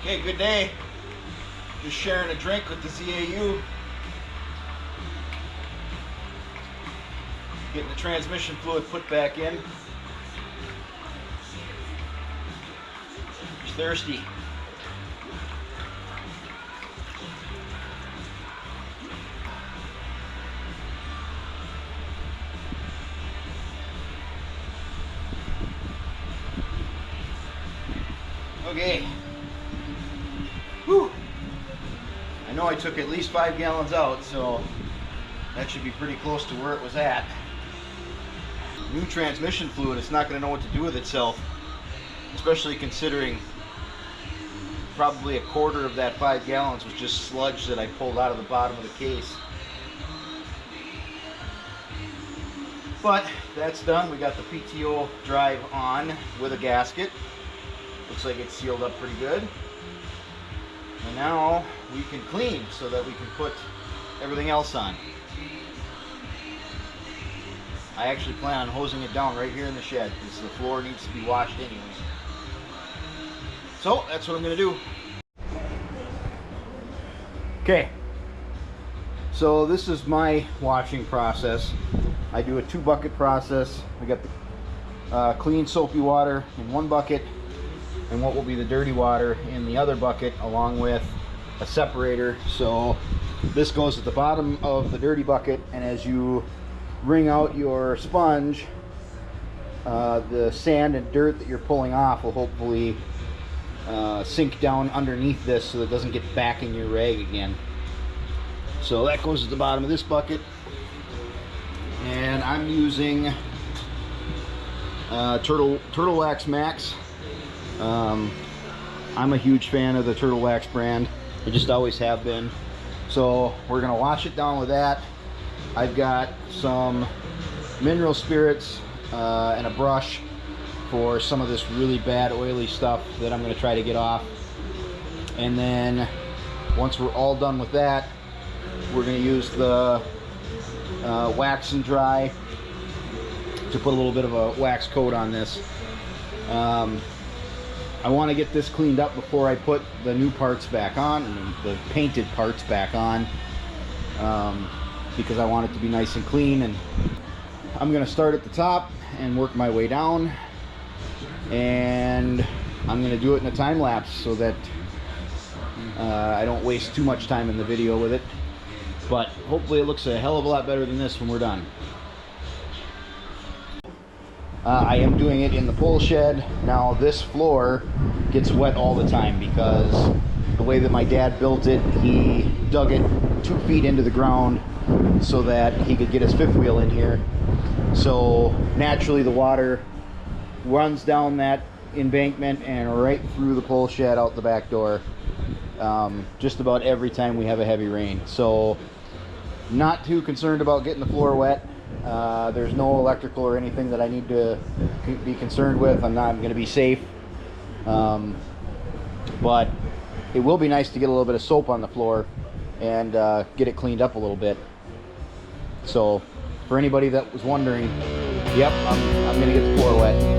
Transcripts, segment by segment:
Okay, good day. Just sharing a drink with the ZAU. Getting the transmission fluid put back in. Just thirsty. Okay. Whew. I know I took at least 5 gallons out, so that should be pretty close to where it was at. New transmission fluid, it's not going to know what to do with itself, especially considering probably a quarter of that 5 gallons was just sludge that I pulled out of the bottom of the case. But that's done. We got the PTO drive on with a gasket. Looks like it's sealed up pretty good. And now we can clean so that we can put everything else on. I actually plan on hosing it down right here in the shed because the floor needs to be washed anyway. So that's what I'm going to do. Okay, so this is my washing process. I do a 2-bucket process. We got the clean soapy water in one bucket and what will be the dirty water in the other bucket, along with a separator. So this goes at the bottom of the dirty bucket, and as you wring out your sponge, the sand and dirt that you're pulling off will hopefully sink down underneath this so that it doesn't get back in your rag again. So that goes at the bottom of this bucket, and I'm using Turtle Wax Max. I'm a huge fan of the Turtle Wax brand. I just always have been. So we're gonna wash it down with that. I've got some mineral spirits and a brush for some of this really bad oily stuff that I'm gonna try to get off. And then once we're all done with that, we're gonna use the wax and dry to put a little bit of a wax coat on this. I want to get this cleaned up before I put the new parts back on, and the painted parts back on, because I want it to be nice and clean. And I'm going to start at the top and work my way down, and I'm going to do it in a time lapse so that I don't waste too much time in the video with it. But hopefully it looks a hell of a lot better than this when we're done. I am doing it in the pole shed. Now this floor gets wet all the time because the way that my dad built it, he dug it 2 feet into the ground so that he could get his fifth wheel in here. So naturally the water runs down that embankment and right through the pole shed out the back door just about every time we have a heavy rain. So not too concerned about getting the floor wet. There's no electrical or anything that I need to be concerned with. I'm going to be safe. But it will be nice to get a little bit of soap on the floor and get it cleaned up a little bit. So for anybody that was wondering, yep, I'm going to get the floor wet.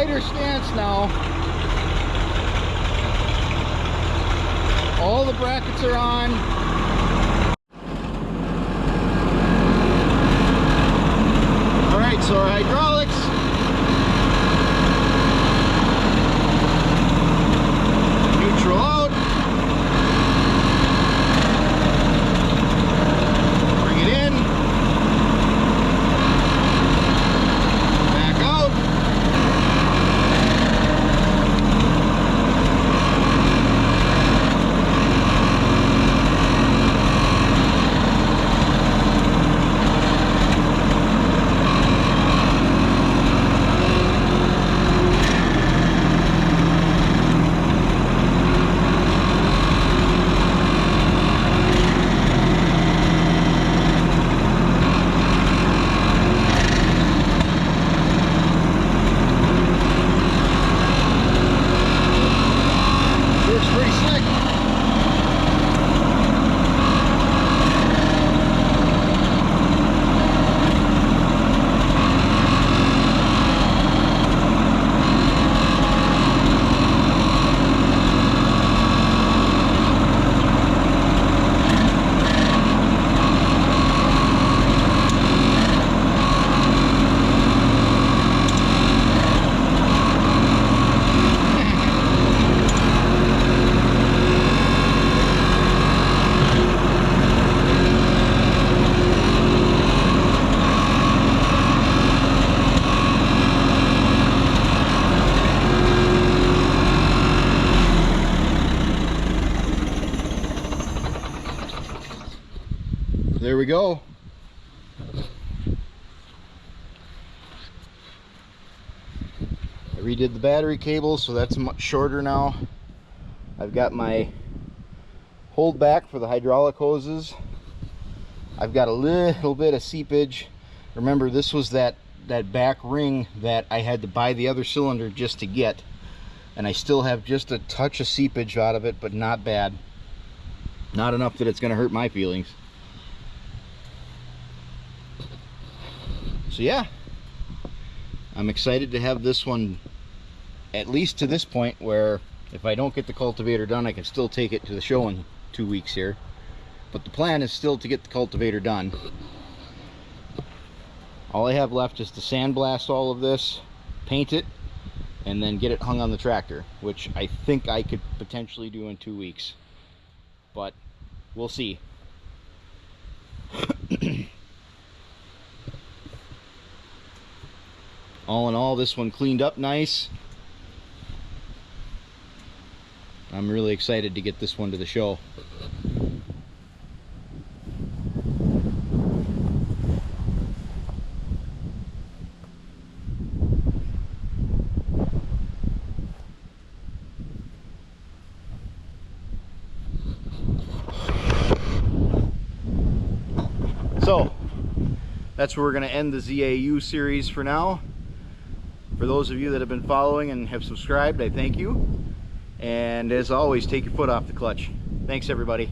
tighter stance now. All the brackets are on. All right, so our hydraulics. Neutral out. Bring it in. Back out. There we go. I redid the battery cable, so that's much shorter now. I've got my hold back for the hydraulic hoses. I've got a little bit of seepage. Remember, this was that back ring that I had to buy the other cylinder just to get, and I still have just a touch of seepage out of it, but not bad. Not enough that it's going to hurt my feelings. So yeah, I'm excited to have this one at least to this point, where if I don't get the cultivator done, I can still take it to the show in 2 weeks here. But the plan is still to get the cultivator done. All I have left is to sandblast all of this, paint it, and then get it hung on the tractor, which I think I could potentially do in 2 weeks. But we'll see. All in all, this one cleaned up nice. I'm really excited to get this one to the show. So that's where we're going to end the ZAU series for now. For those of you that have been following and have subscribed, I thank you. And as always, take your foot off the clutch. Thanks, everybody.